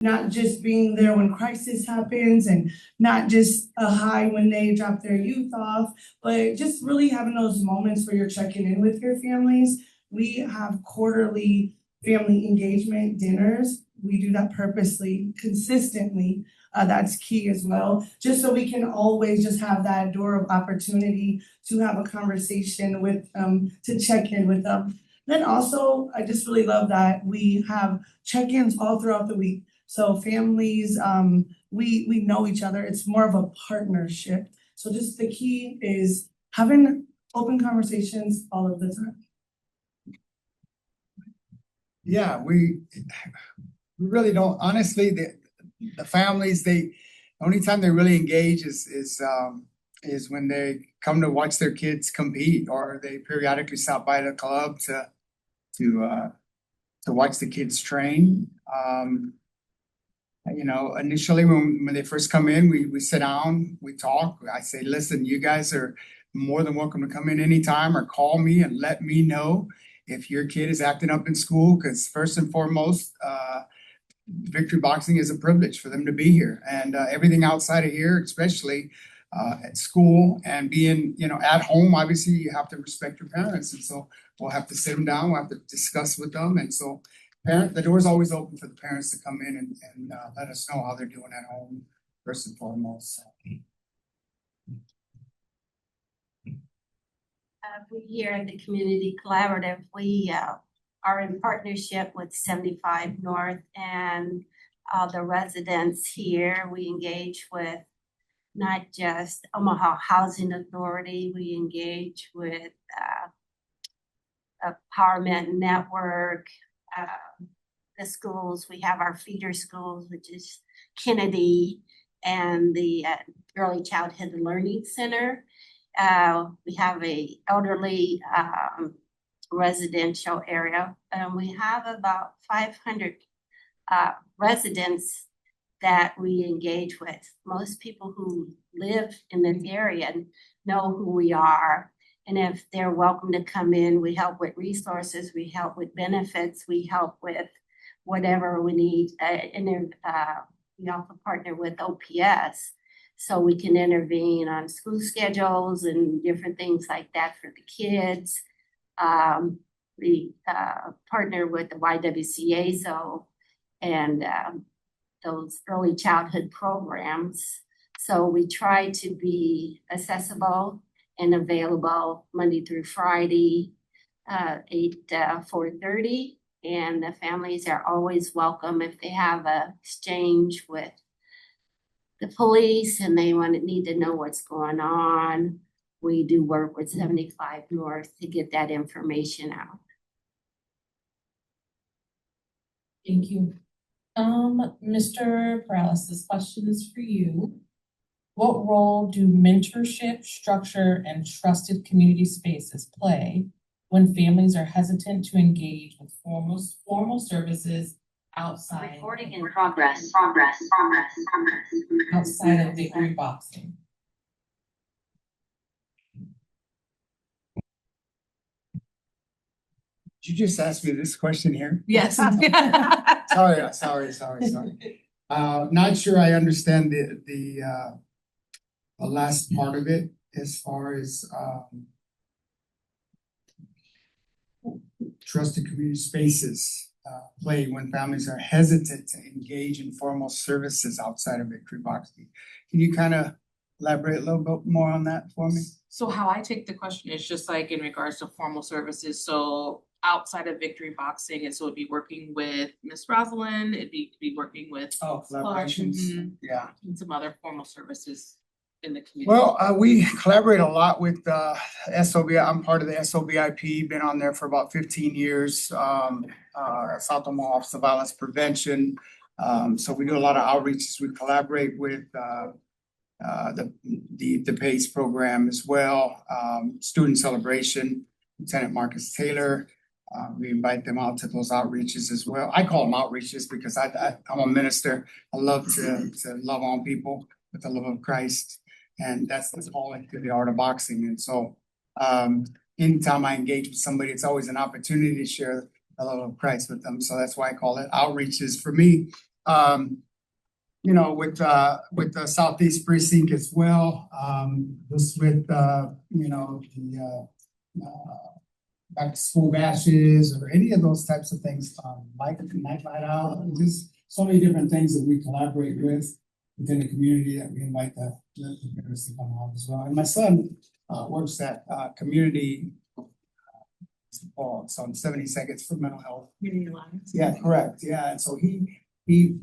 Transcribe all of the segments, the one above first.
not just being there when crisis happens and not just a high when they drop their youth off, but just really having those moments where you're checking in with your families. We have quarterly family engagement dinners. We do that purposely, consistently. That's key as well, just so we can always just have that door of opportunity to have a conversation with to check in with them. Then also, I just really love that we have check-ins all throughout the week. So families, we know each other. It's more of a partnership. So just the key is having open conversations all of the time. Yeah, we really don't. Honestly, the families, the only time they really engage is when they come to watch their kids compete, or they periodically stop by the club to watch the kids train. Initially when they first come in, we sit down, we talk. I say, listen, you guys are more than welcome to come in anytime or call me and let me know if your kid is acting up in school, because first and foremost, Victory Boxing is a privilege for them to be here, and everything outside of here, especially at school and being, at home, obviously you have to respect your parents, and so we'll have to sit them down, we'll have to discuss with them, and so the door is always open for the parents to come in and let us know how they're doing at home, first and foremost. So. We here at the Community Collaborative, we are in partnership with 75 North and the residents here. We engage with not just Omaha Housing Authority, we engage with Empowerment Network, the schools. We have our feeder schools, which is Kennedy and the Early Childhood Learning Center. We have a elderly residential area, and we have about 500 residents that we engage with. Most people who live in this area know who we are, and if they're welcome to come in, we help with resources, we help with benefits, we help with whatever we need, and then we also partner with OPS so we can intervene on school schedules and different things like that for the kids. We partner with the YWCA and those early childhood programs. So we try to be accessible and available Monday through Friday, 8 to 4:30. And the families are always welcome if they have an exchange with the police and they need to know what's going on. We do work with 75 North to get that information out. Thank you. Mr. Perales, this question is for you. What role do mentorship, structure, and trusted community spaces play when families are hesitant to engage with formal services outside? Recording in progress. Outside of Victory Boxing. Did you just ask me this question here? Yes. Sorry. Not sure I understand the last part of it as far as trusted community spaces play when families are hesitant to engage in formal services outside of Victory Boxing. Can you kind of elaborate a little bit more on that for me? So how I take the question is just like in regards to formal services. So outside of Victory Boxing, and so it'd be working with Miss Rosalind, it'd be working with collaborations. Yeah. And some other formal services in the community. Well, we collaborate a lot with SOBI. I'm part of the SOBIP, been on there for about 15 years. South Omaha Office of Violence Prevention. So we do a lot of outreaches. We collaborate with the PACE program as well. Student Celebration, Lieutenant Marcus Taylor. We invite them out to those outreaches as well. I call them outreaches because I'm a minister. I love to love on people with the love of Christ. And that's all into the art of boxing. And so anytime I engage with somebody, it's always an opportunity to share the love of Christ with them. So that's why I call it outreaches. For me, You know, with the Southeast Precinct as well, this with, you know, the, back to school bashes or any of those types of things, like a night light out, just so many different things that we collaborate with within the community that we invite the parents to come on as well. And my son, works at, community, it's on 70 Seconds for Mental Health. Yeah, correct, yeah, and so he,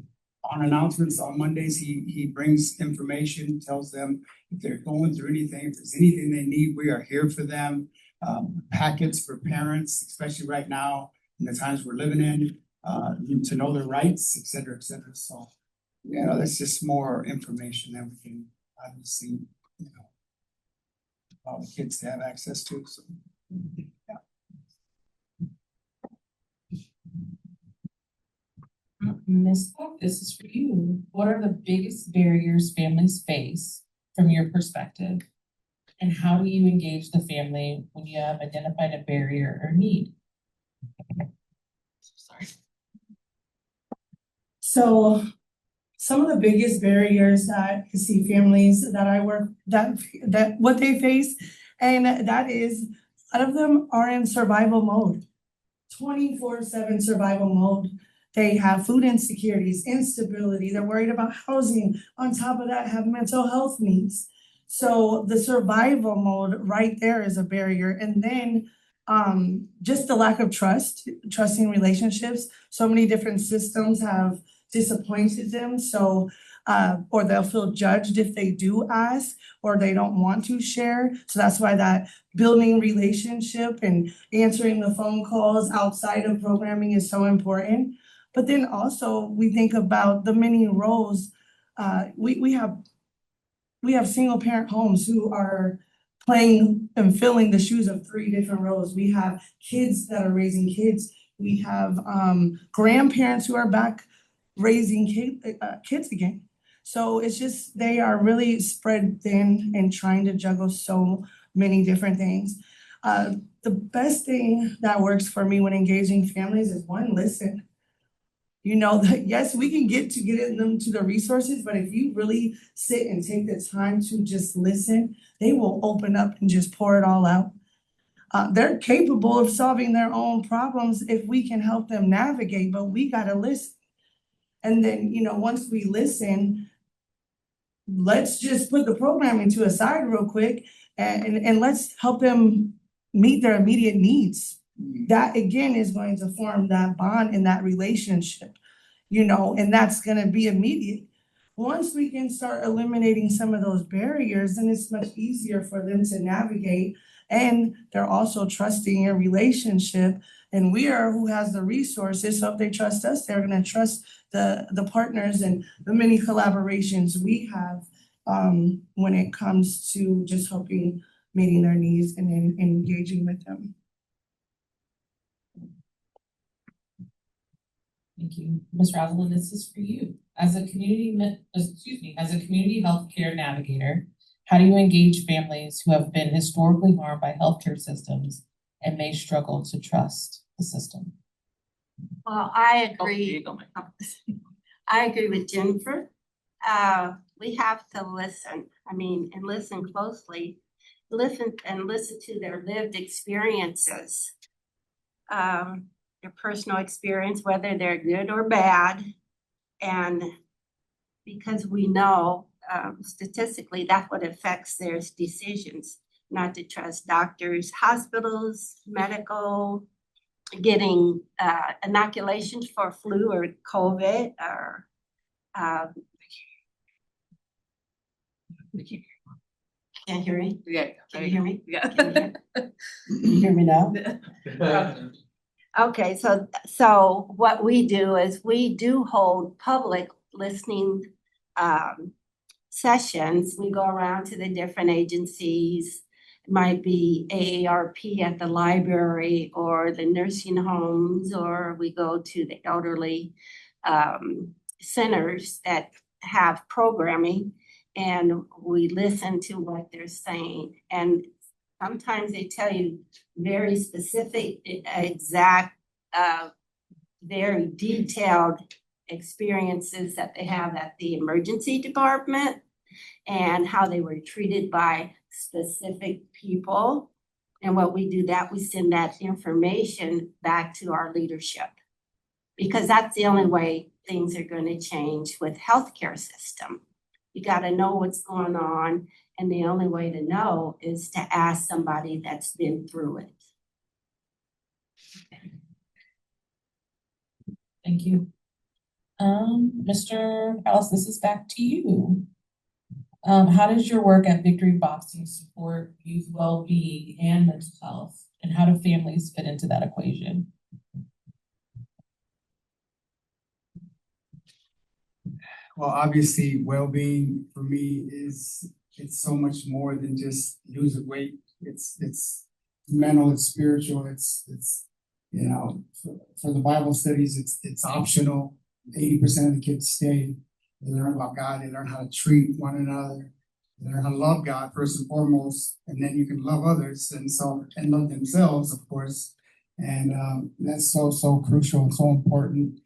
on announcements on Mondays, he brings information, tells them if they're going through anything, if there's anything they need, we are here for them. Packets for parents, especially right now, in the times we're living in, to know their rights, et cetera, so. You know, that's just more information that we can obviously, you know, all the kids to have access to, so. Ms. Cook, this is for you. What are the biggest barriers families face from your perspective? And how do you engage the family when you have identified a barrier or need? Sorry. So some of the biggest barriers that I see families that I work, that what they face, and that is, a lot of them are in survival mode. 24/7 survival mode. They have food insecurities, instability, they're worried about housing. On top of that, have mental health needs. So the survival mode right there is a barrier. And then just the lack of trusting relationships. So many different systems have disappointed them. So or they'll feel judged if they do ask, or they don't want to share. So that's why that building relationship and answering the phone calls outside of programming is so important. But then also we think about the many roles. We have single parent homes who are playing and filling the shoes of 3 different roles. We have kids that are raising kids. We have grandparents who are back raising kids again. So it's just, they are really spread thin and trying to juggle so many different things. The best thing that works for me when engaging families is one, listen. You know, that yes, we can get them to the resources, but if you really sit and take the time to just listen, they will open up and just pour it all out. They're capable of solving their own problems if we can help them navigate, but we gotta listen. And then, you know, once we listen, let's just put the programming to a side real quick and let's help them meet their immediate needs. That again is going to form that bond in that relationship, you know, and that's gonna be immediate. Once we can start eliminating some of those barriers, then it's much easier for them to navigate. And they're also trusting your relationship, and we are who has the resources. So if they trust us, they're gonna trust the partners and the many collaborations we have when it comes to just helping meeting their needs and engaging with them. Thank you. Ms. Rosalind, this is for you. As a community healthcare navigator, how do you engage families who have been historically harmed by healthcare systems and may struggle to trust the system? Well, I Oh, there agree. you go, Mike. I agree with Jennifer. We have to listen, and listen closely. Listen to their lived experiences. Their personal experience, whether they're good or bad. And because we know statistically that's what affects their decisions, not to trust doctors, hospitals, medical, getting inoculations for flu or COVID or can't hear me? Yeah. Can you hear me? Yeah. Can you hear me now? Okay, so what we do is we do hold public listening sessions. We go around to the different agencies. It might be AARP at the library or the nursing homes, or we go to the elderly centers that have programming, and we listen to what they're saying. And sometimes they tell you very specific, exact, very detailed experiences that they have at the emergency department and how they were treated by specific people. And what we do that, we send that information back to our leadership. Because that's the only way things are gonna change with healthcare system. You gotta know what's going on, and the only way to know is to ask somebody that's been through it. Thank you. Mr. House, this is back to you. How does your work at Victory Boxing support youth well-being and mental health? And how do families fit into that equation? Well, obviously, well-being for me it's so much more than just losing weight. It's mental, it's spiritual, it's you know, for the Bible studies, it's optional. 80% of the kids stay. They learn about God, they learn how to treat one another, they learn how to love God first and foremost, and then you can love others and love themselves, of course. And that's so crucial and so important.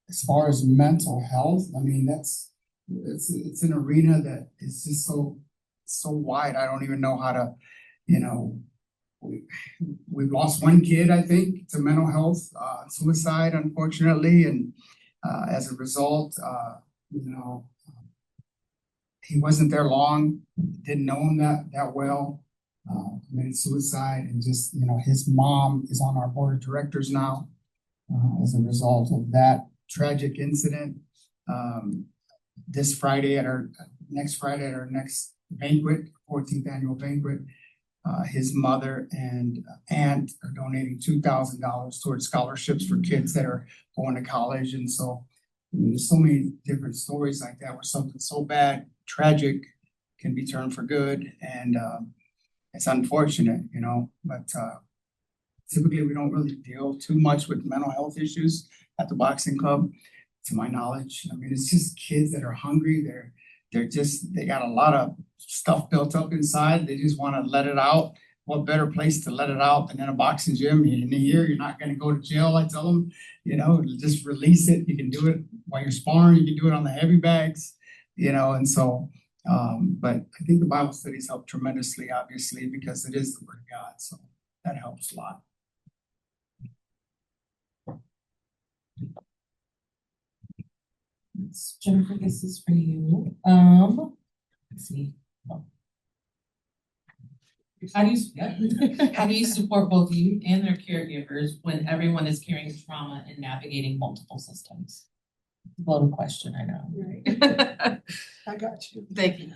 As far as mental health, I mean, it's an arena that is just so wide. I don't even know how to, you know, we've lost one kid, I think, to mental health, suicide, unfortunately, and as a result, he wasn't there long, didn't know him that well, committed suicide, and just, his mom is on our board of directors now, as a result of that tragic incident. Next Friday at our next banquet, 14th annual banquet, his mother and aunt are donating $2,000 towards scholarships for kids that are going to college. And so there's so many different stories like that where something so bad, tragic, can be turned for good. And it's unfortunate, but typically we don't really deal too much with mental health issues at the boxing club, to my knowledge. I mean, it's just kids that are hungry. They got a lot of stuff built up inside. They just want to let it out. What better place to let it out than in a boxing gym? In a year, you're not going to go to jail. I tell them, just release it. You can do it while you're sparring. You can do it on the heavy bags, and so, but I think the Bible studies help tremendously, obviously, because it is the word of God. So that helps a lot. Jennifer, this is for you. Let's see. How do you support both you and their caregivers when everyone is carrying trauma and navigating multiple systems? Loaded question, I know. Right. I got you. Thank you.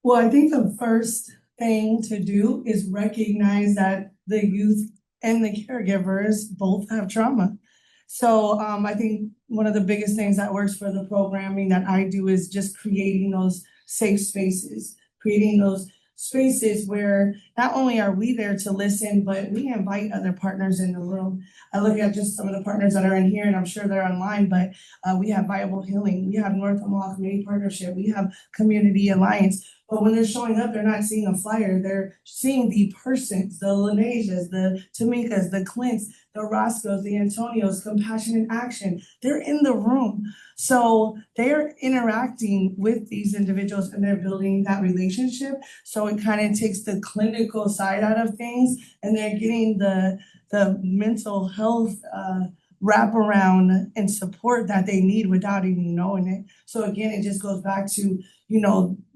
Well, I think the first thing to do is recognize that the youth and the caregivers both have trauma. So I think one of the biggest things that works for the programming that I do is just creating those safe spaces, creating those spaces where not only are we there to listen, but we invite other partners in the room. I look at just some of the partners that are in here, and I'm sure they're online, but we have Viable Healing, we have North Omaha Community Partnership, we have Community Alliance. But when they're showing up, they're not seeing a flyer, they're seeing the persons, the Lanasias, the Tamikas, the Clints, the Roscoes, the Antonios, Compassion in Action. They're in the room. So they're interacting with these individuals and they're building that relationship. So it kind of takes the clinical side out of things, and they're getting the mental health wraparound and support that they need without even knowing it. So again, it just goes back to,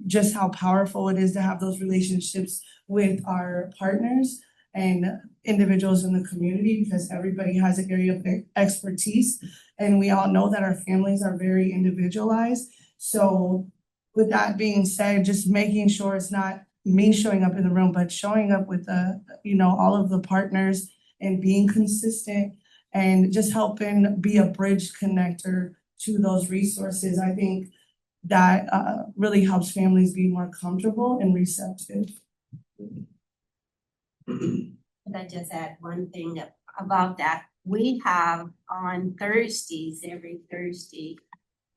just how powerful it is to have those relationships with our partners and individuals in the community, because everybody has an area of expertise. And we all know that our families are very individualized. So with that being said, just making sure it's not me showing up in the room, but showing up with all of the partners and being consistent and just helping be a bridge connector to those resources. I think that really helps families be more comfortable and receptive. Could I just add one thing about that? We have on Thursdays, every Thursday,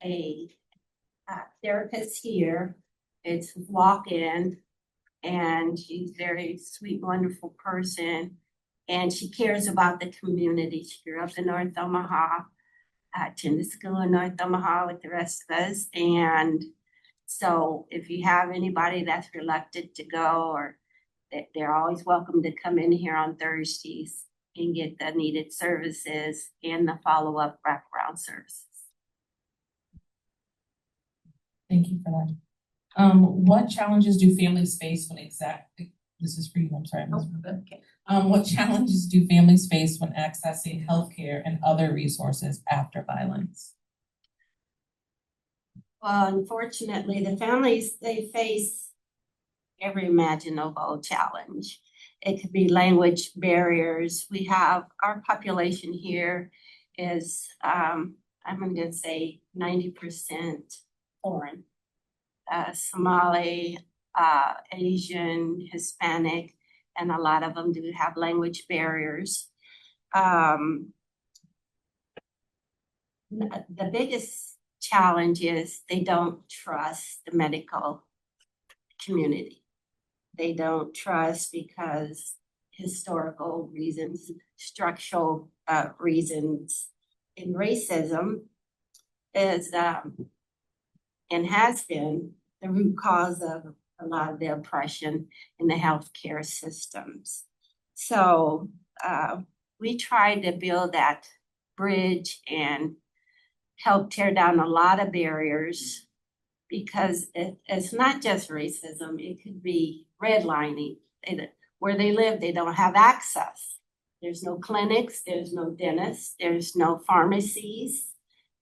a therapist here. It's walk-in, and she's a very sweet, wonderful person. And she cares about the community. She grew up in North Omaha, attended school in North Omaha with the rest of us. And so if you have anybody that's reluctant to go, or they're always welcome to come in here on Thursdays and get the needed services and the follow-up wraparound services. Thank you for that. What challenges do families face when this is for you, I'm sorry. Okay. What challenges do families face when accessing healthcare and other resources after violence? Well, unfortunately, the families, they face every imaginable challenge. It could be language barriers. We have, our population here is, I'm gonna say 90% foreign. Somali, Asian, Hispanic, and a lot of them do have language barriers. The biggest challenge is they don't trust the medical community. They don't trust because historical reasons, structural reasons, and racism is and has been the root cause of a lot of the oppression in the healthcare systems. So we tried to build that bridge and help tear down a lot of barriers, because it's not just racism. It could be redlining. Where they live, they don't have access. There's no clinics, there's no dentists, there's no pharmacies,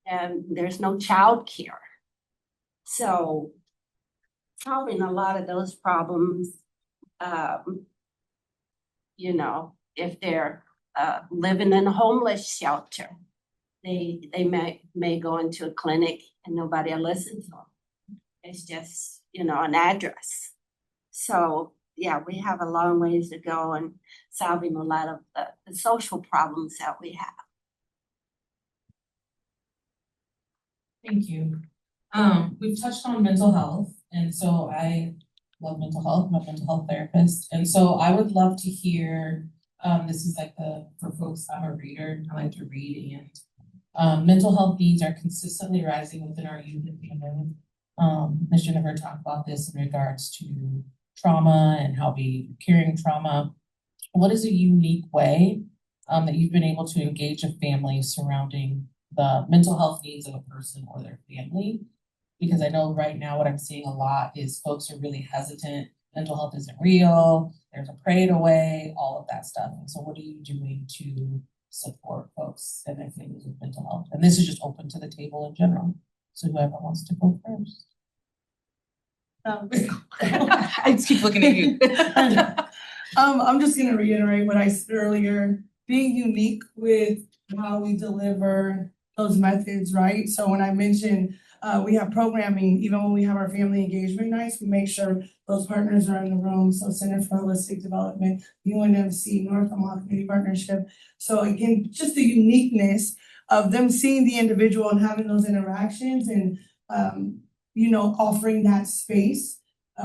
and there's no child care. So solving a lot of those problems, you know, if they're living in a homeless shelter, they may go into a clinic and nobody will listen to them. It's just, you know, an address. So yeah, we have a long ways to go in solving a lot of the social problems that we have. Thank you. We've touched on mental health, and so I love mental health. I'm a mental health therapist, and so I would love to hear, this is like for folks, I'm a reader, I like to read, and mental health needs are consistently rising within our youth and family. Ms. Jennifer talked about this in regards to trauma and how we carrying trauma. What is a unique way that you've been able to engage a family surrounding the mental health needs of a person or their family? Because I know right now what I'm seeing a lot is folks are really hesitant. Mental health isn't real. There's a parade away, all of that stuff. And so what are you doing to support folks and their families with mental health? And this is just open to the table in general. So whoever wants to go first. I just keep looking at you. I'm just gonna reiterate what I said earlier, being unique with how we deliver those methods, right? So when I mentioned we have programming, even when we have our family engagement nights, we make sure those partners are in the room. So Center for Holistic Development, UNMC, North Omaha Community Partnership. So again, just the uniqueness of them seeing the individual and having those interactions and you know, offering that space.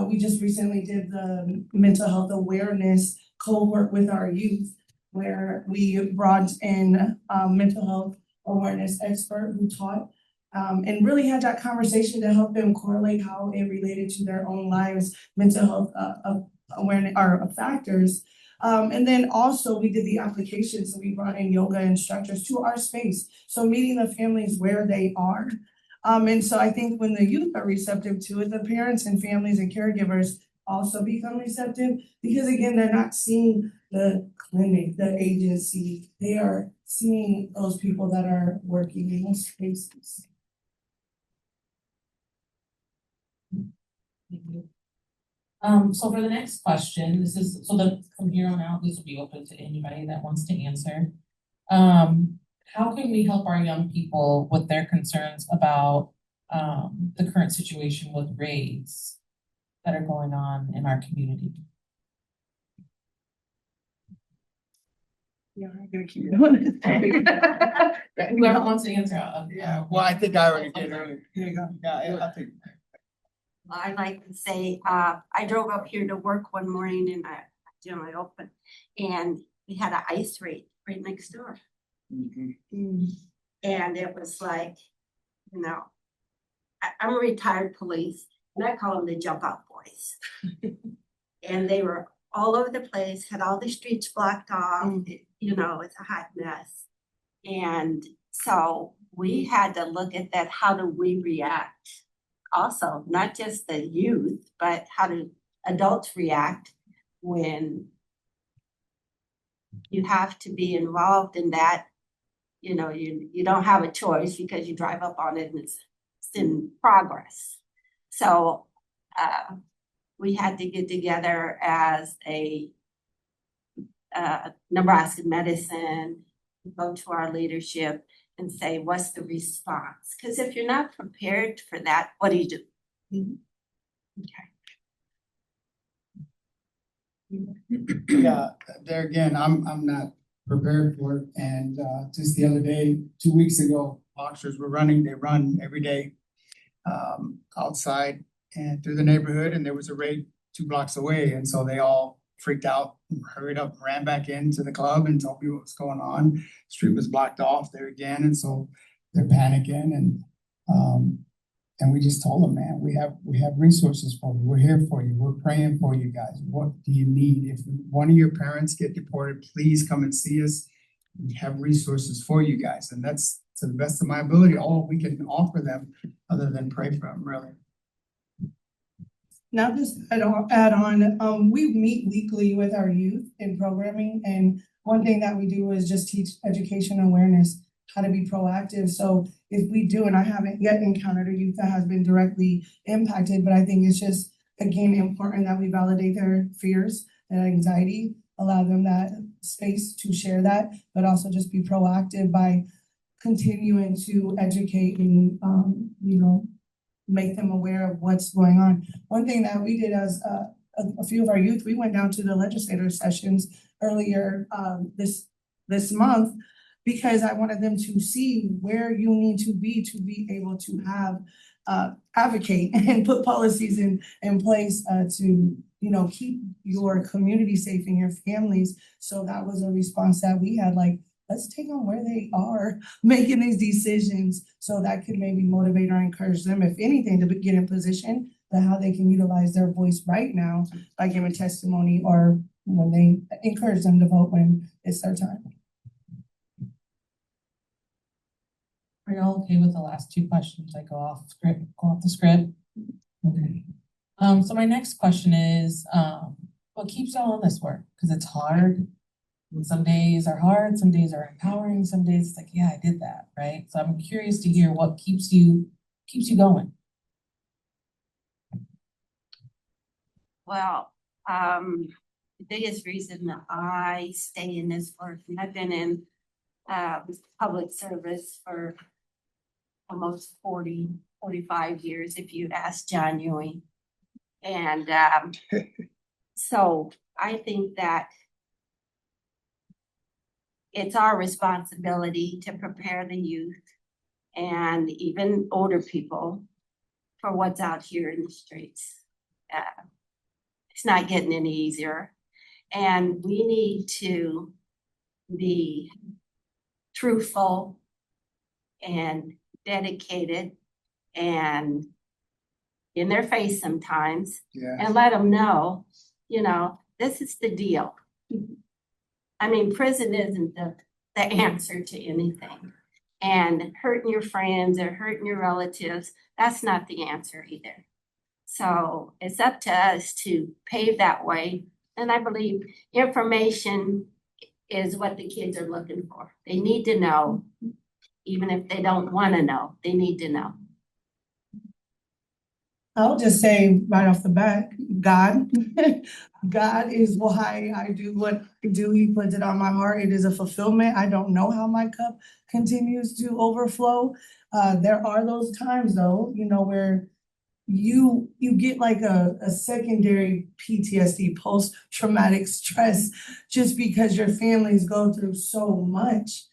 We just recently did the mental health awareness cohort with our youth, where we brought in mental health awareness expert who taught and really had that conversation to help them correlate how it related to their own lives, mental health awareness or factors. And then also we did the application, so we brought in yoga instructors to our space. So meeting the families where they are. And so I think when the youth are receptive to it, the parents and families and caregivers also become receptive, because again, they're not seeing the clinic, the agency, they are seeing those people that are working in those spaces. Thank you. So for the next question, this is, from here on out, this will be open to anybody that wants to answer. How can we help our young people with their concerns about the current situation with raids that are going on in our community? Yeah, I'm gonna keep doing it. Whoever wants to answer. Yeah, well, I think I already did earlier. Here you go. Yeah, I think. I like to say, I drove up here to work one morning and I generally open, and we had an ice rink right next door. Mhm. And it was like, you know, I'm a retired police, and I call them the jump out boys. And they were all over the place, had all the streets blocked off, you know, it's a hot mess. And so we had to look at that, how do we react? Also, not just the youth, but how do adults react when you have to be involved in that? You know, you don't have a choice because you drive up on it and it's in progress. So we had to get together as a Nebraska Medicine, go to our leadership and say, what's the response? Because if you're not prepared for that, what do you do? Yeah, there again, I'm not prepared for it. And just the other day, 2 weeks ago, officers were running, they run every day outside and through the neighborhood, and there was a raid 2 blocks away. And so they all freaked out, hurried up, ran back into the club and told me what was going on. Street was blocked off there again, and so they're panicking and we just told them, man, we have resources for you. We're here for you. We're praying for you guys. What do you need? If one of your parents get deported, please come and see us. We have resources for you guys, and that's to the best of my ability all we can offer them, other than pray for them, really. Now, just add on, we meet weekly with our youth in programming, and one thing that we do is just teach education awareness, how to be proactive. So if we do, and I haven't yet encountered a youth that has been directly impacted, but I think it's just, again, important that we validate their fears, their anxiety, allow them that space to share that, but also just be proactive by continuing to educate and, you know, make them aware of what's going on. One thing that we did as a few of our youth, we went down to the legislator sessions earlier this month, because I wanted them to see where you need to be able to have advocate and put policies in place to, you know, keep your community safe and your families. So that was a response that we had, like, let's take them where they are making these decisions, so that could maybe motivate or encourage them, if anything, to get in position to how they can utilize their voice right now by giving testimony, or when they encourage them to vote when it's their time. Are y'all okay with the last 2 questions? I go off the script? Okay. So my next question is, what keeps y'all on this work? Because it's hard. And some days are hard, some days are empowering, some days it's like, yeah, I did that, right? So I'm curious to hear what keeps you going. Well, the biggest reason that I stay in this work, and I've been in public service for almost 45 years, if you ask John Ewing. And so I think that it's our responsibility to prepare the youth and even older people for what's out here in the streets. It's not getting any easier. And we need to be truthful and dedicated and in their face sometimes, and let them know, you know, this is the deal. I mean, prison isn't the answer to anything. And hurting your friends or hurting your relatives, that's not the answer either. So it's up to us to pave that way. And I believe information is what the kids are looking for. They need to know, even if they don't want to know, they need to know. I'll just say right off the bat, God. God is why I do what I do. He puts it on my heart. It is a fulfillment. I don't know how my cup continues to overflow. There are those times though, you know, where you get like a secondary PTSD, post-traumatic stress, just because your families go through so much,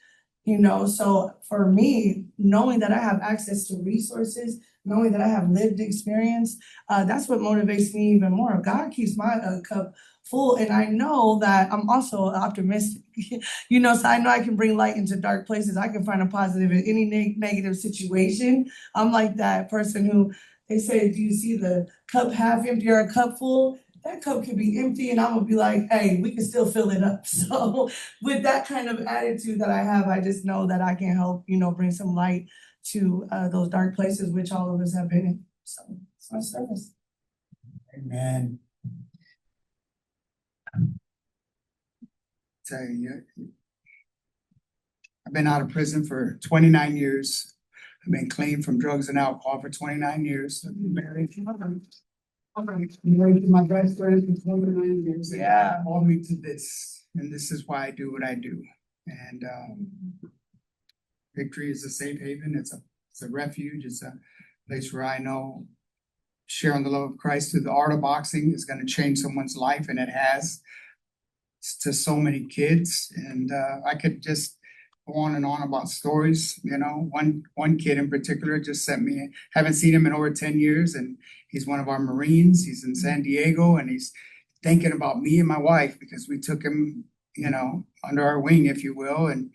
you know. So for me, knowing that I have access to resources, knowing that I have lived experience, that's what motivates me even more. God keeps my cup full, and I know that I'm also optimistic. So I know I can bring light into dark places. I can find a positive in any negative situation. I'm like that person who they say, do you see the cup half empty or a cup full? That cup could be empty, and I'm gonna be like, hey, we can still fill it up. So with that kind of attitude that I have, I just know that I can help, bring some light to those dark places which all of us have been in. So it's my service. Amen. Tell you, I've been out of prison for 29 years. I've been clean from drugs and alcohol for 29 years. I've been married to my best friend for 29 years. Yeah. Called me to this, and this is why I do what I do. And Victory is a safe haven. It's a refuge. It's a place where I know sharing the love of Christ through the art of boxing is going to change someone's life, and it has to so many kids. And I could just go on and on about stories. One kid in particular just sent me, haven't seen him in over 10 years, and he's one of our Marines. He's in San Diego, and he's thinking about me and my wife because we took him, under our wing, if you will. And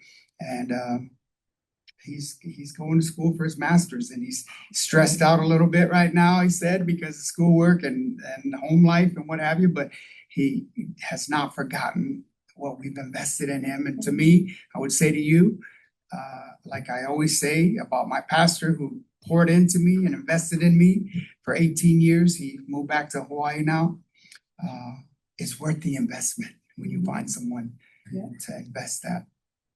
he's going to school for his master's, and he's stressed out a little bit right now, he said, because of schoolwork and home life and what have you, but he has not forgotten what we've invested in him. And to me, I would say to you, like I always say about my pastor who poured into me and invested in me for 18 years, he moved back to Hawaii now. It's worth the investment when you find someone to invest that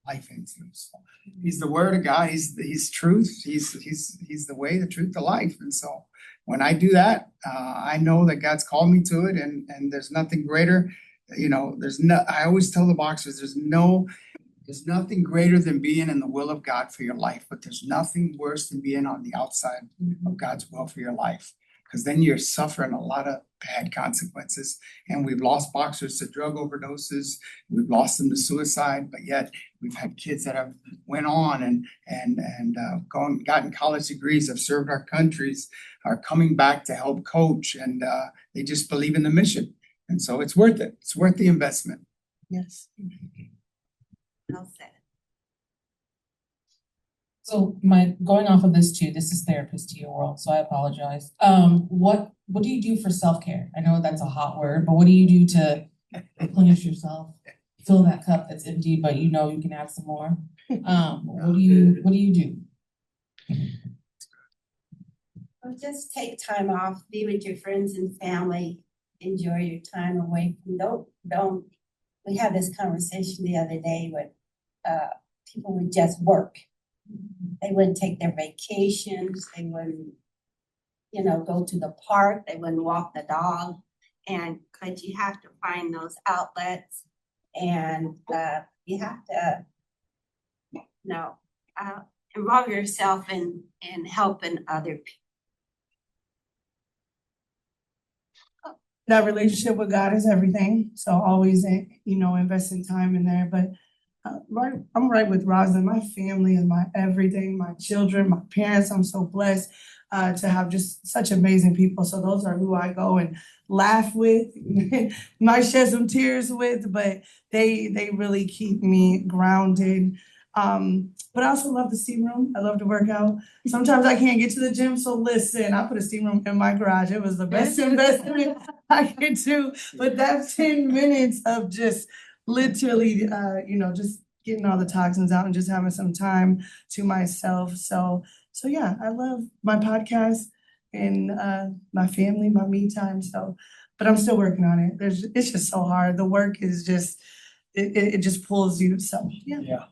life into. So he's the word of God. He's truth. He's the way, the truth, the life. And so when I do that, I know that God's called me to it, and there's nothing greater. I always tell the boxers, there's nothing greater than being in the will of God for your life, but there's nothing worse than being on the outside of God's will for your life, because then you're suffering a lot of bad consequences. And we've lost boxers to drug overdoses. We've lost them to suicide, but yet we've had kids that have went on and gotten college degrees, have served our countries, are coming back to help coach, and they just believe in the mission. And so it's worth it. It's worth the investment. Yes. Well said. So going off of this too, this is therapist to your world, so I apologize. What do you do for self-care? I know that's a hot word, but what do you do to replenish yourself? Fill that cup that's empty, but you can have some more. What do you do? Well, just take time off, be with your friends and family, enjoy your time away from, don't, we had this conversation the other day with, people would just work. They wouldn't take their vacations, they wouldn't, go to the park, they wouldn't walk the dog. But you have to find those outlets, and you have to, involve yourself in helping other people. That relationship with God is everything. So always, investing time in there. But I'm right with Roslyn. My family is my everything, my children, my parents. I'm so blessed to have just such amazing people. So those are who I go and laugh with, might shed some tears with, but they really keep me grounded. But I also love the steam room. I love to work out. Sometimes I can't get to the gym, so listen, I put a steam room in my garage. It was the best investment I could do. But that's 10 minutes of just literally, just getting all the toxins out and just having some time to myself. So yeah, I love my podcast and my family, my me time. So, but I'm still working on it. It's just so hard. The work is just, it just pulls you. So yeah.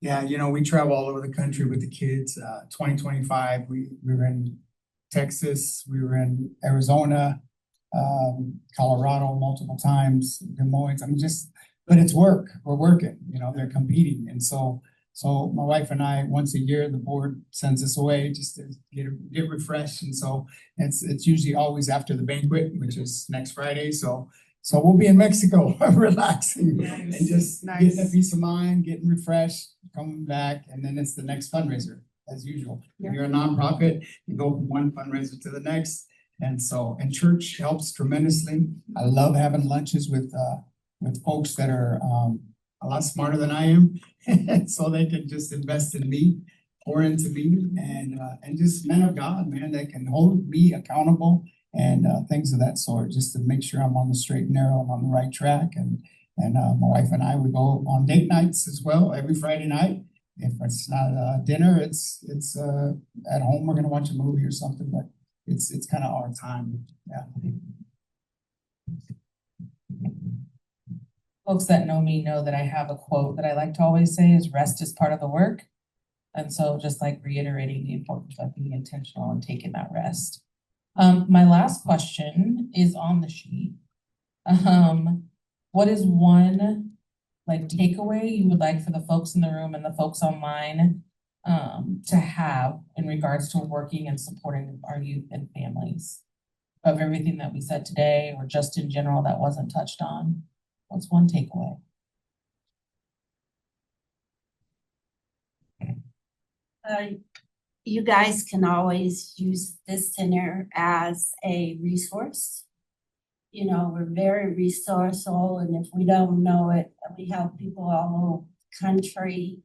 Yeah, we travel all over the country with the kids. 2025, we were in Texas, we were in Arizona, Colorado multiple times, Des Moines. But it's work. We're working, they're competing. And so my wife and I, once a year, the board sends us away just to get refreshed. And so it's usually always after the banquet, which is next Friday. So we'll be in Mexico relaxing and just getting a peace of mind, getting refreshed, coming back, and then it's the next fundraiser as usual. Yeah. You're a nonprofit, you go from one fundraiser to the next. And church helps tremendously. I love having lunches with folks that are, a lot smarter than I am. So they can just invest in me, pour into me, and just men of God, man, that can hold me accountable and, things of that sort, just to make sure I'm on the straight and narrow, I'm on the right track. And my wife and I, we go on date nights as well, every Friday night. If it's not, dinner, it's, at home, we're gonna watch a movie or something, but it's kind of our time, yeah. Folks that know me know that I have a quote that I like to always say is rest is part of the work. And so just like reiterating the importance of being intentional and taking that rest. My last question is on the sheet. What is one like takeaway you would like for the folks in the room and the folks online to have in regards to working and supporting our youth and families? Of everything that we said today or just in general that wasn't touched on? What's one takeaway? You guys can always use this center as a resource. You know, we're very resourceful, and if we don't know it, we help people all over the country.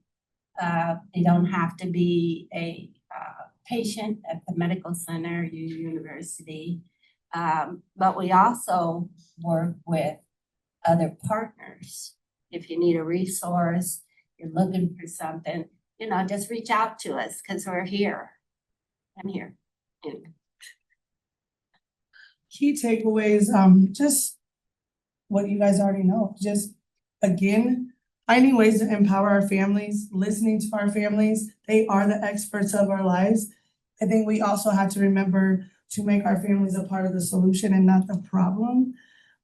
They don't have to be a patient at the medical center, university. But we also work with other partners. If you need a resource, you're looking for something, you know, just reach out to us because we're here. I'm here. Key takeaways, just what you guys already know, just again, finding ways to empower our families, listening to our families. They are the experts of our lives. I think we also have to remember to make our families a part of the solution and not the problem,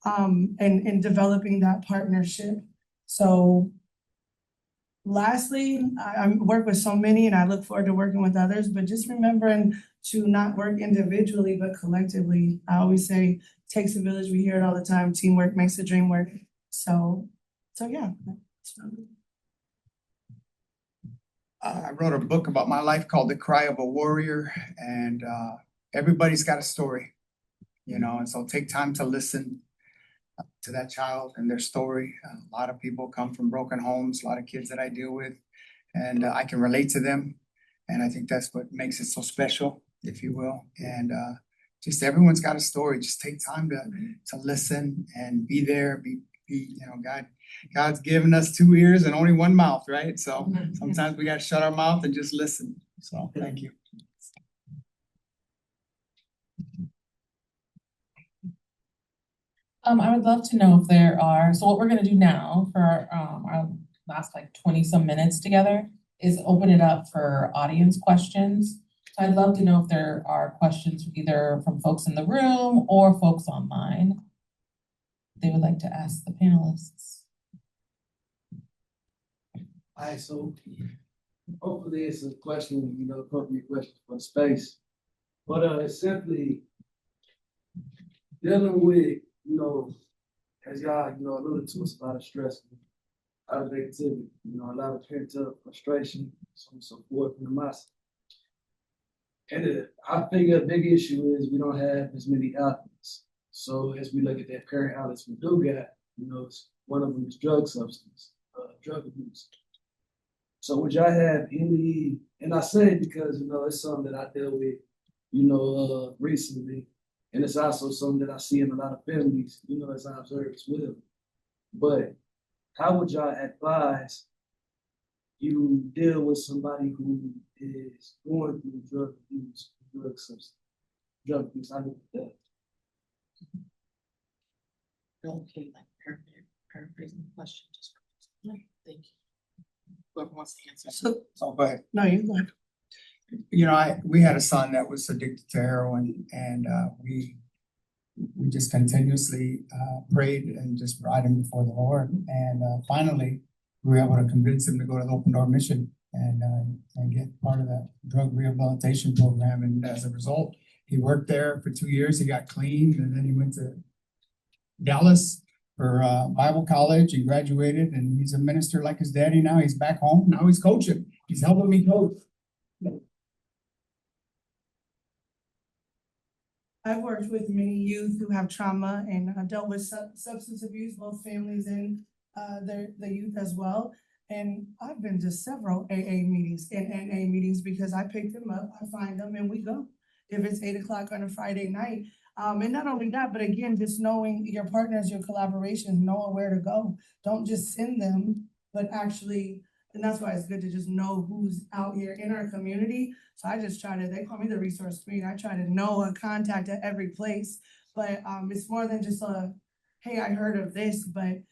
and developing that partnership. So lastly, I work with so many and I look forward to working with others, but just remembering to not work individually, but collectively. I always say, takes a village. We hear it all the time. Teamwork makes the dream work. So yeah. I wrote a book about my life called The Cry of a Warrior, and everybody's got a story, you know, and so take time to listen to that child and their story. A lot of people come from broken homes, a lot of kids that I deal with, and I can relate to them. And I think that's what makes it so special, if you will. And just everyone's got a story. Just take time to listen and be there, be, you know, God's given us 2 ears and only 1 mouth, right? So sometimes we got to shut our mouth and just listen. So thank you. I would love to know if there are, so what we're gonna do now for our last like 20 some minutes together is open it up for audience questions. So I'd love to know if there are questions either from folks in the room or folks online they would like to ask the panelists. Alright, so hopefully it's a question, you know, appropriate question for the space. But it's simply dealing with, you know, as y'all, you know, alluded to, it's a lot of stress, a lot of negativity, you know, a lot of pent up frustration, some support from the mass. And I figure a big issue is we don't have as many outlets. So as we look at that current outlets we do got, you know, one of them is drug abuse. So would y'all have any, and I say it because, you know, it's something that I deal with, you know, recently. And it's also something that I see in a lot of families, you know, as I observe as well. But how would y'all advise you deal with somebody who is going through drug abuse, drug abuse? I know that. Okay, like paraphrasing the question, just thank you. Whoever wants to answer. So go ahead. No, you go ahead. You know, we had a son that was addicted to heroin, and we just continuously prayed and just brought him before the Lord. And finally, we were able to convince him to go to the Open Door Mission and get part of that drug rehabilitation program. And as a result, he worked there for 2 years. He got clean, and then he went to Dallas for Bible college and graduated. And he's a minister like his daddy now. He's back home now. He's coaching. He's helping me coach. I've worked with many youth who have trauma and dealt with substance abuse, both families and the youth as well. And I've been to several AA meetings and NA meetings because I pick them up, I find them, and we go. If it's 8 o'clock on a Friday night. And not only that, but again, just knowing your partners, your collaborations, knowing where to go. Don't just send them, but actually, and that's why it's good to just know who's out here in our community. So I just try to, they call me the resource queen. I try to know a contact at every place. But it's more than just a, hey, I heard of this, but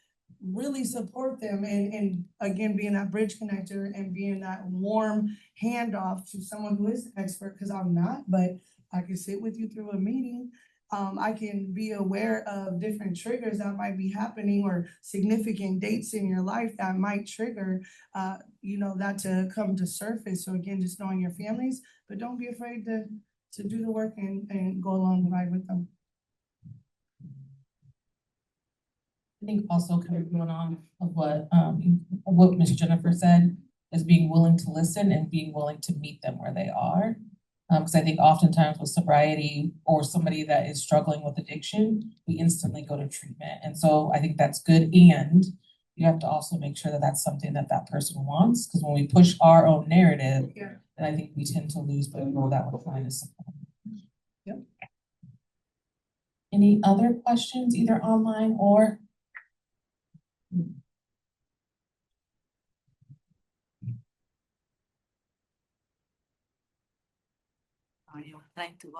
really support them and again, being that bridge connector and being that warm handoff to someone who is an expert, because I'm not, but I can sit with you through a meeting. I can be aware of different triggers that might be happening or significant dates in your life that might trigger, that to come to surface. So again, just knowing your families, but don't be afraid to do the work and go along the ride with them. I think also kind of going on of what Ms. Jennifer said is being willing to listen and being willing to meet them where they are. Because I think oftentimes with sobriety or somebody that is struggling with addiction, we instantly go to treatment. And so I think that's good. And you have to also make sure that that's something that that person wants. Because when we push our own narrative, Yeah. then I think we tend to lose, but we know that we're trying to support. Yep. Any other questions, either online or? I would like to,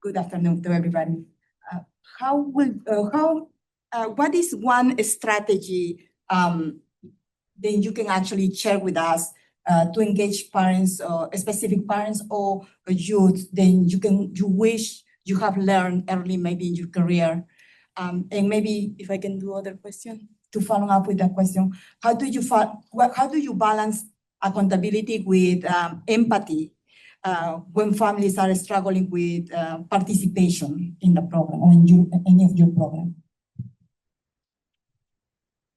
good afternoon to everybody. What is one strategy then you can actually share with us to engage parents or specific parents or youth then you wish you have learned early maybe in your career? And maybe if I can do other question to follow up with that question, how do you balance accountability with empathy when families are struggling with participation in the program or in any of your program?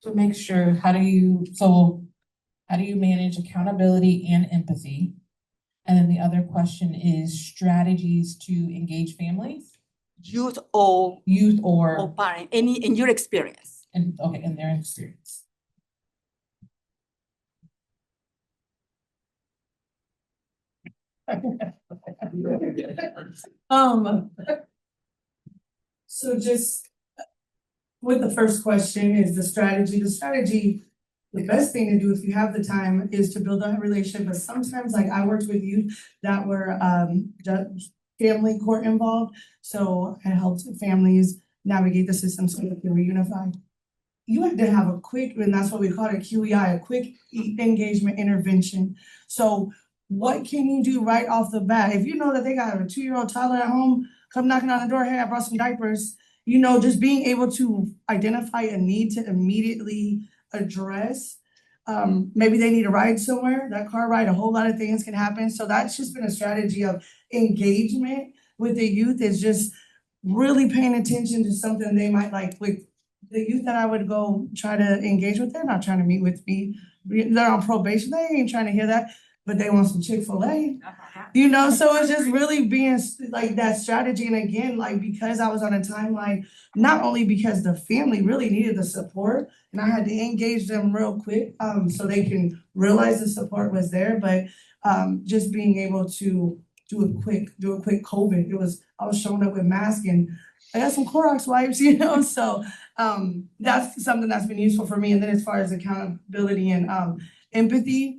To make sure, how do you manage accountability and empathy? And then the other question is strategies to engage families? Youth or parent, any in your experience. And okay, in their experience. So just with the first question is the strategy. The best thing to do if you have the time is to build a relationship. But sometimes, like I worked with youth that were family court involved. So I helped families navigate the system so that they were unified. You have to have a quick, and that's what we call it, a QEI, a quick engagement intervention. So what can you do right off the bat? If you know that they got a 2-year-old toddler at home, come knocking on the door, hey, I brought some diapers. Just being able to identify a need to immediately address. Maybe they need a ride somewhere, that car ride, a whole lot of things can happen. So that's just been a strategy of engagement with the youth, is just really paying attention to something they might like. With the youth that I would go try to engage with, they're not trying to meet with me. They're on probation, they ain't trying to hear that, but they want some Chick-fil-A. So it's just really being like that strategy. And again, like, because I was on a timeline, not only because the family really needed the support and I had to engage them real quick, so they can realize the support was there, but just being able to do a quick COVID. I was showing up with masks and I got some Clorox wipes, so that's something that's been useful for me. And then as far as accountability and empathy,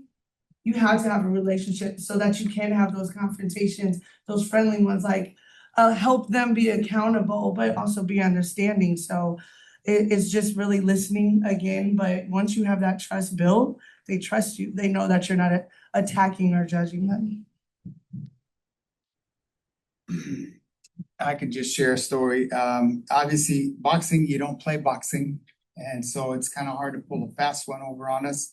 you have to have a relationship so that you can have those confrontations, those friendly ones, like help them be accountable, but also be understanding. So it's just really listening again. But once you have that trust built, they trust you. They know that you're not attacking or judging them. I could just share a story. Obviously, boxing, you don't play boxing. And so it's kind of hard to pull a fast one over on us.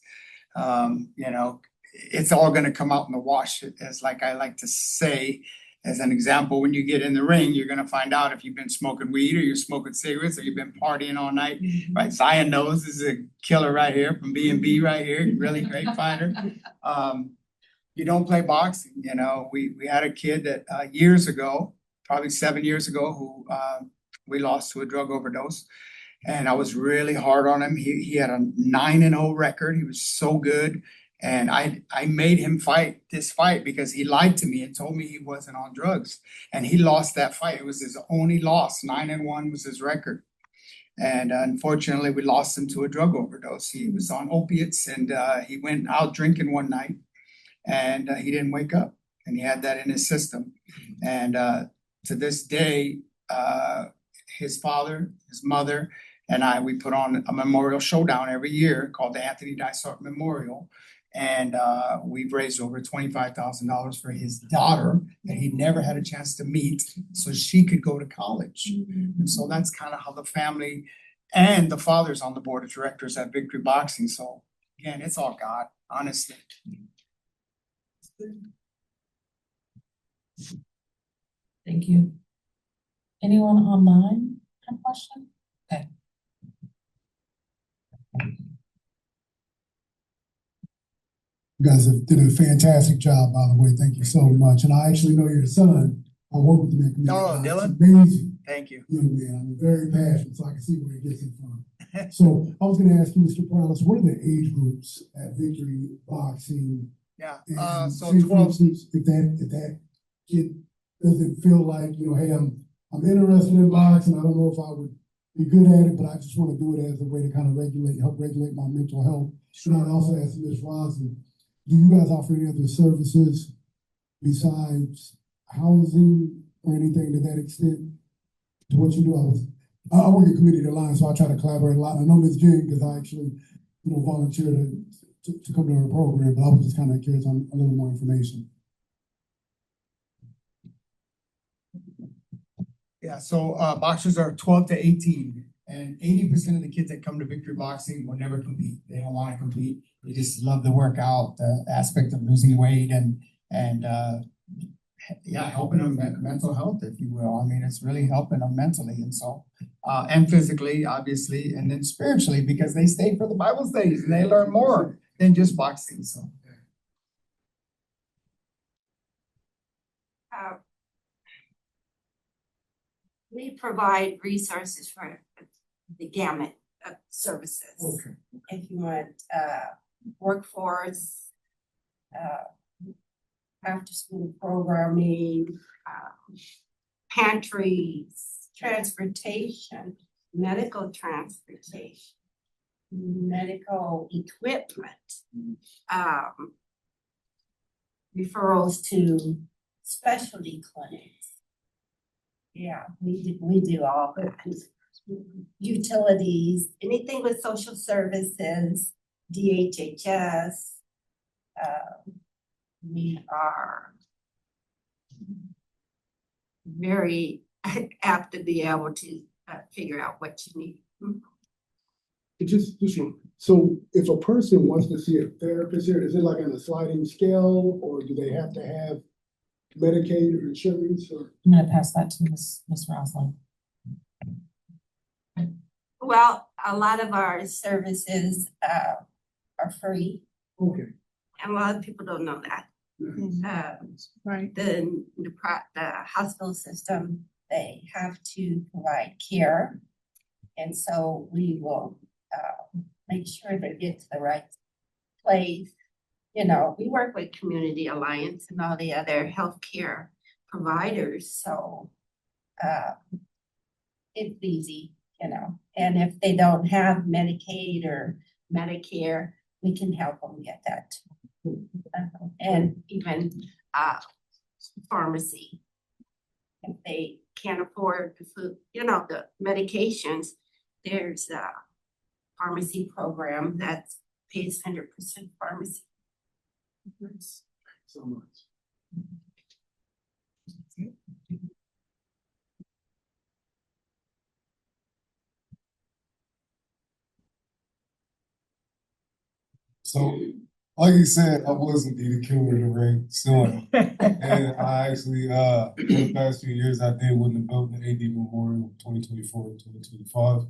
It's all going to come out in the wash, as like I like to say. As an example, when you get in the ring, you're going to find out if you've been smoking weed or you're smoking cigarettes or you've been partying all night. Right? Zion knows, this is a killer right here from B&B right here, really great fighter. you don't play boxing, you know, we had a kid that years ago, probably 7 years ago, who we lost to a drug overdose. And I was really hard on him. He had a 9-0 record. He was so good. And I made him fight this fight because he lied to me and told me he wasn't on drugs. And he lost that fight. It was his only loss. 9-1 was his record. And unfortunately, we lost him to a drug overdose. He was on opiates and he went out drinking one night and he didn't wake up. And he had that in his system. And to this day, his father, his mother, and we put on a memorial showdown every year called the Anthony Dysart Memorial. And we've raised over $25,000 for his daughter that he never had a chance to meet so she could go to college. And so that's kind of how the family and the father's on the board of directors at Victory Boxing. So again, it's all God, honestly. Thank you. Anyone online have a question? Okay. You guys have did a fantastic job, by the way. Thank you so much. And I actually know your son. I work with him at community. Oh, Dylan? It's amazing. Thank you. Young man. I'm very passionate, so I can see where he gets it from. So I was going to ask you, Mr. Prowlis, what are the age groups at Victory Boxing? Yeah, And so say, for 12, instance, if that kid doesn't feel like, you know, hey, I'm interested in boxing. I don't know if I would be good at it, but I just want to do it as a way to kind of help regulate my mental health. And I'd also ask Ms. Roslin, do you guys offer any other services besides housing or anything to that extent to what you do? I work in community alliance, so I try to collaborate a lot. I know Ms. Jing because I actually, you know, volunteered to come to her program, but I was just kind of curious on a little more information. yeah, so boxers are 12 to 18, and 80% of the kids that come to Victory Boxing will never compete. They don't want to compete. They just love the workout, the aspect of losing weight and yeah, helping them mental health, if you will. I mean, it's really helping them mentally and so and physically, obviously, and then spiritually, because they stay for the Bible studies and they learn more than just boxing. So We provide resources for the gamut of services. okay. If you want workforce, after school programming, pantries, transportation, medical transportation, medical equipment, referrals to specialty clinics. Yeah, we do all that. Utilities, anything with social services, DHHS. We are very apt to be able to figure out what you need. Just one. So if a person wants to see a therapist here, is it like on a sliding scale, or do they have to have Medicaid or insurance? Or I'm gonna pass that to Ms. Roslin. Well, a lot of our services are free, okay. and a lot of people don't know that. Right. The hospital system, they have to provide care. And so we will make sure they get to the right place. You know, we work with Community Alliance and all the other healthcare providers, so it's easy, you know. And if they don't have Medicaid or Medicare, we can help them get that too. And even pharmacy. If they can't afford the food, you know, the medications, there's a pharmacy program that pays 100% pharmacy. Thanks so much. So, like you said, I wasn't the killer in the ring soon. And I actually, for the past few years, I did win the belt in the AD Memorial 2024 and 2025.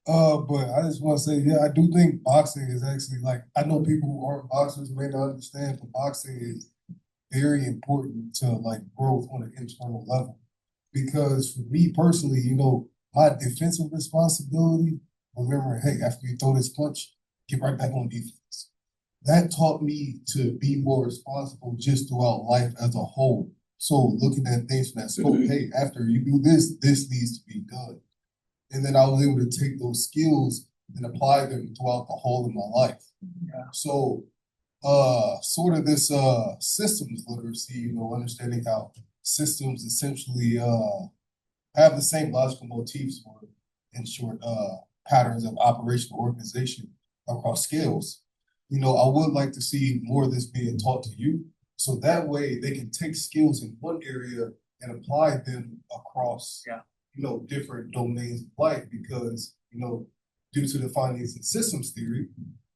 But I just want to say, yeah, I do think boxing is actually like, I know people who aren't boxers may not understand, but boxing is very important to like growth on an internal level. Because for me personally, my defensive responsibility, remember, hey, after you throw this punch, get right back on defense. That taught me to be more responsible just throughout life as a whole. So looking at things from that scope, hey, after you do this, this needs to be done. And then I was able to take those skills and apply them throughout the whole of my life. Yeah. So sort of this systems literacy, understanding how systems essentially have the same logical motifs or in short patterns of operational organization across scales. I would like to see more of this being taught to you. So that way they can take skills in one area and apply them across different domains of life because, due to the findings in systems theory,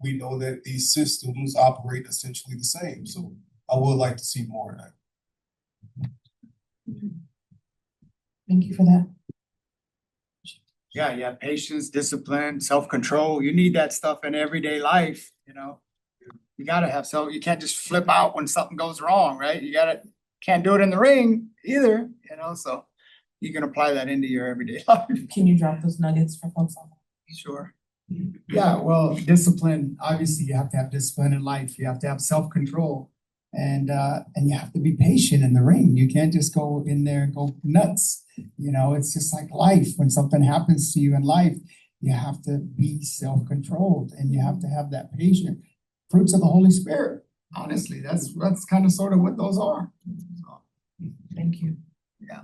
we know that these systems operate essentially the same. So I would like to see more of that. Thank you for that. Yeah, patience, discipline, self-control. You need that stuff in everyday life, You gotta have you can't just flip out when something goes wrong, right? Can't do it in the ring either, so you can apply that into your everyday life. Can you drop those nuggets for folks on? Sure. Yeah, well, discipline, obviously you have to have discipline in life. You have to have self-control and you have to be patient in the ring. You can't just go in there and go nuts. It's just like life. When something happens to you in life, you have to be self-controlled and you have to have that patience. Fruits of the Holy Spirit. Honestly, that's kind of sort of what those are. So, thank you. Yeah.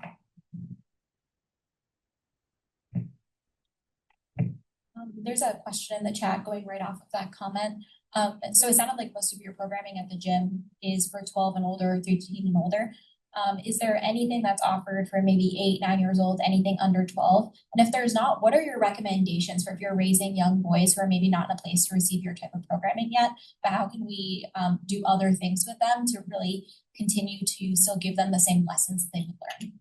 There's a question in the chat going right off of that comment. And so it sounded like most of your programming at the gym is for 12 and older, 13 and older. Is there anything that's offered for maybe 8, 9 years old, anything under 12? And if there's not, what are your recommendations for if you're raising young boys who are maybe not in a place to receive your type of programming yet, but how can we do other things with them to really continue to still give them the same lessons that they would learn?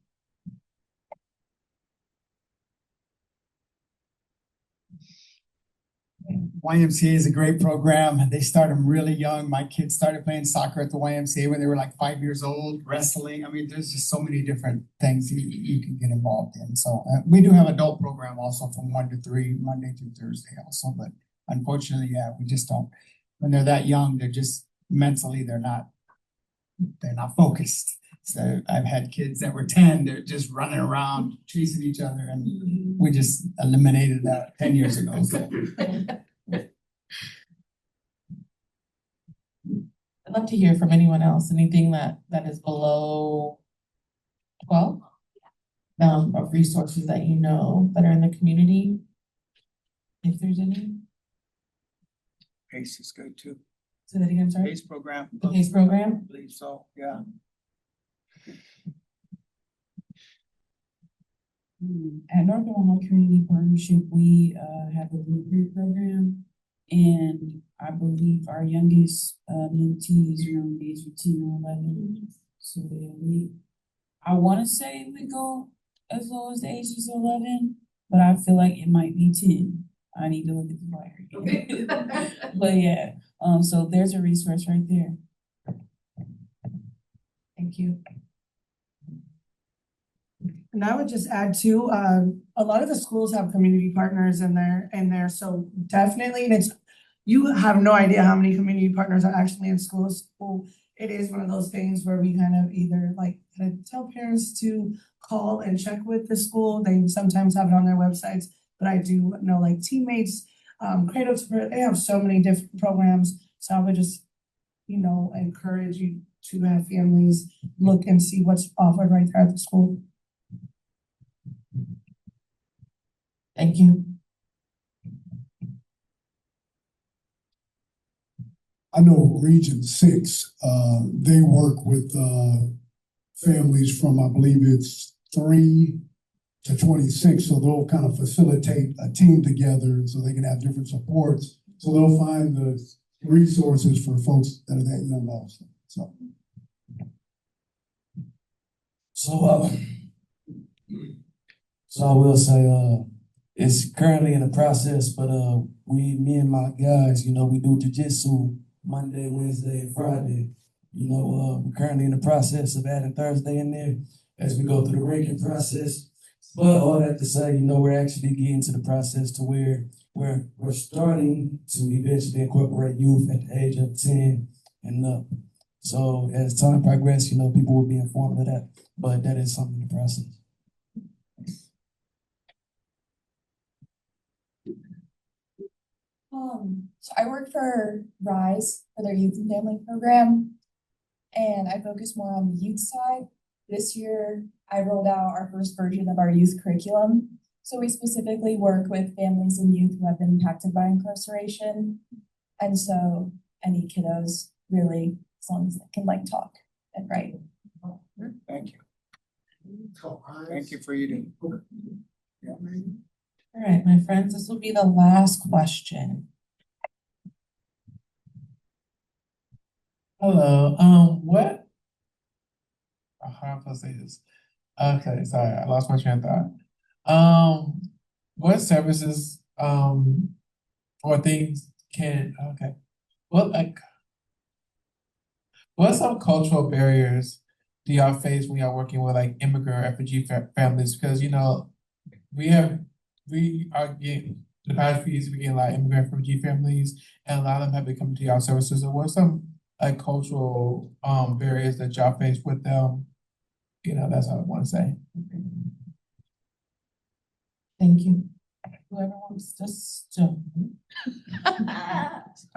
YMCA is a great program. They start them really young. My kids started playing soccer at the YMCA when they were like 5 years old, wrestling. I mean, there's just so many different things you can get involved in. So we do have adult program also from 1 to 3, Monday through Thursday also. But unfortunately, we just don't. When they're that young, they're just mentally, they're not focused. So I've had kids that were 10, they're just running around chasing each other, and we just eliminated that 10 years ago. So. I'd love to hear from anyone else, anything that is below 12 of resources that that are in the community, if there's any. PACE is good too. Say that again, sorry? PACE program. The PACE program? I believe so, yeah. At North Omaha Community Partnership, we have a blueprint program, and I believe our youngest mentee is around age of 10 or 11. So I want to say we go as low as the ages of 11, but I feel like it might be 10. I need to look at the flyer. But yeah, so there's a resource right there. Thank you. And I would just add too, a lot of the schools have community partners in there, so definitely, and you have no idea how many community partners are actually in schools. So it is one of those things where we kind of either tell parents to call and check with the school. They sometimes have it on their websites, but I do know teammates, Cradle to Spirit, they have so many different programs. So I would just, encourage you to have families look and see what's offered right there at the school. Thank you. I know Region 6, they work with families from, I believe it's 3 to 26. So they'll kind of facilitate a team together so they can have different supports. So they'll find the resources for folks that are that young also. So I will say, it's currently in the process, but me and my guys, we do jiu-jitsu Monday, Wednesday, and Friday. We're currently in the process of adding Thursday in there as we go through the ranking process. But all that to say, we're actually getting to the process to where we're starting to eventually incorporate youth at the age of 10 and up. So as time progresses, people will be informed of that, but that is something in the process. So I work for RISE for their youth and family program, and I focus more on the youth side. This year, I rolled out our first version of our youth curriculum. So we specifically work with families and youth who have been impacted by incarceration. And so any kiddos, really, as long as they can talk and write. Thank you. Thank you for you. All right, my friends, this will be the last question. Hello, how am I supposed to say this? Okay, sorry, I lost my train of thought. What services, or things what some cultural barriers do y'all face when y'all working with immigrant refugee families? Because, we are getting, the past few years, we get a lot of immigrant refugee families, and a lot of them have been coming to y'all services. So what are some cultural barriers that y'all face with them? That's all I want to say. Thank you. Whoever wants to jump.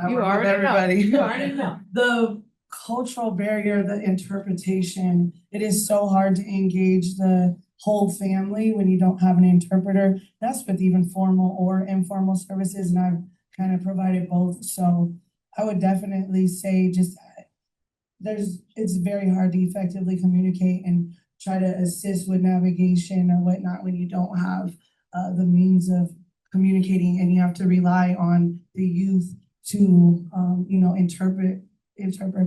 You already know. The cultural barrier, the interpretation, it is so hard to engage the whole family when you don't have an interpreter. That's with even formal or informal services, and I've kind of provided both. So I would definitely say it's very hard to effectively communicate and try to assist with navigation or whatnot when you don't have the means of communicating, and you have to rely on the youth to interpret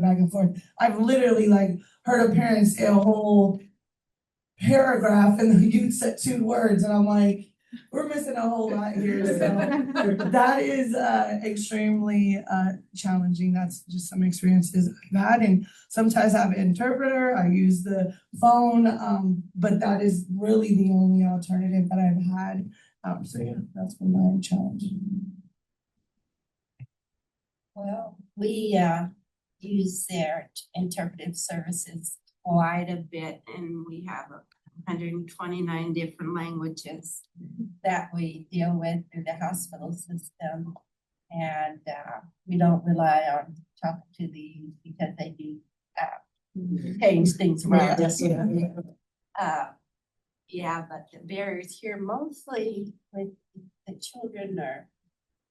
back and forth. I've literally heard a parent say a whole paragraph and the youth said 2 words, and I'm like, we're missing a whole lot here. So that is extremely challenging. That's just some experiences I've had, and sometimes I have an interpreter. I use the phone, but that is really the only alternative that I've had. So yeah, that's been my challenge. Well, we use their interpretive services quite a bit, and we have 129 different languages that we deal with through the hospital system. And we don't rely on talking to these because they do change things around us. But the barriers here mostly with the children are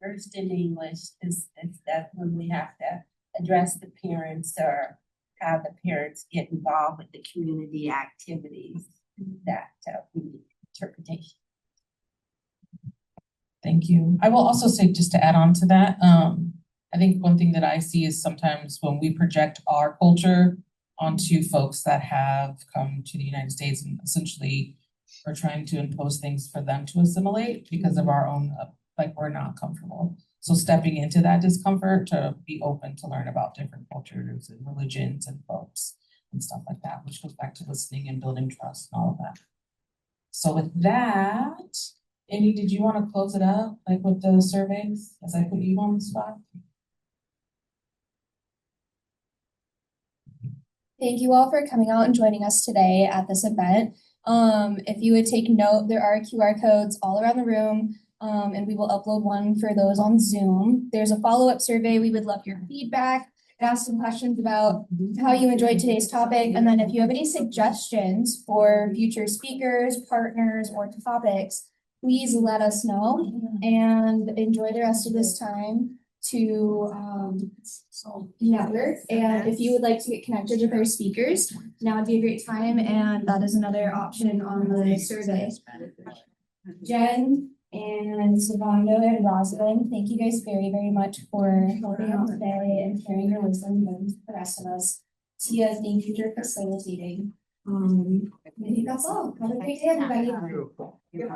first in English is that when we have to address the parents or have the parents get involved with the community activities that we need interpretation. Thank you. I will also say, just to add on to that, I think one thing that I see is sometimes when we project our culture onto folks that have come to the United States, and essentially we're trying to impose things for them to assimilate because of our own, we're not comfortable. So stepping into that discomfort to be open to learn about different cultures and religions and folks and stuff like that, which goes back to listening and building trust and all of that. So with that, Andy, did you want to close it up with the surveys as I put you on the spot? Thank you all for coming out and joining us today at this event. If you would take note, there are QR codes all around the room, and we will upload one for those on Zoom. There's a follow-up survey. We would love your feedback and ask some questions about how you enjoyed today's topic. And then if you have any suggestions for future speakers, partners, or topics, please let us know and enjoy the rest of this time to network. And if you would like to get connected with our speakers, now would be a great time, and that is another option on the survey. Jen and Savando and Rosalind, thank you guys very, very much for helping out today and sharing your wisdom with the rest of us. Tia, thank you for facilitating. I think that's all. Have a great day, everybody.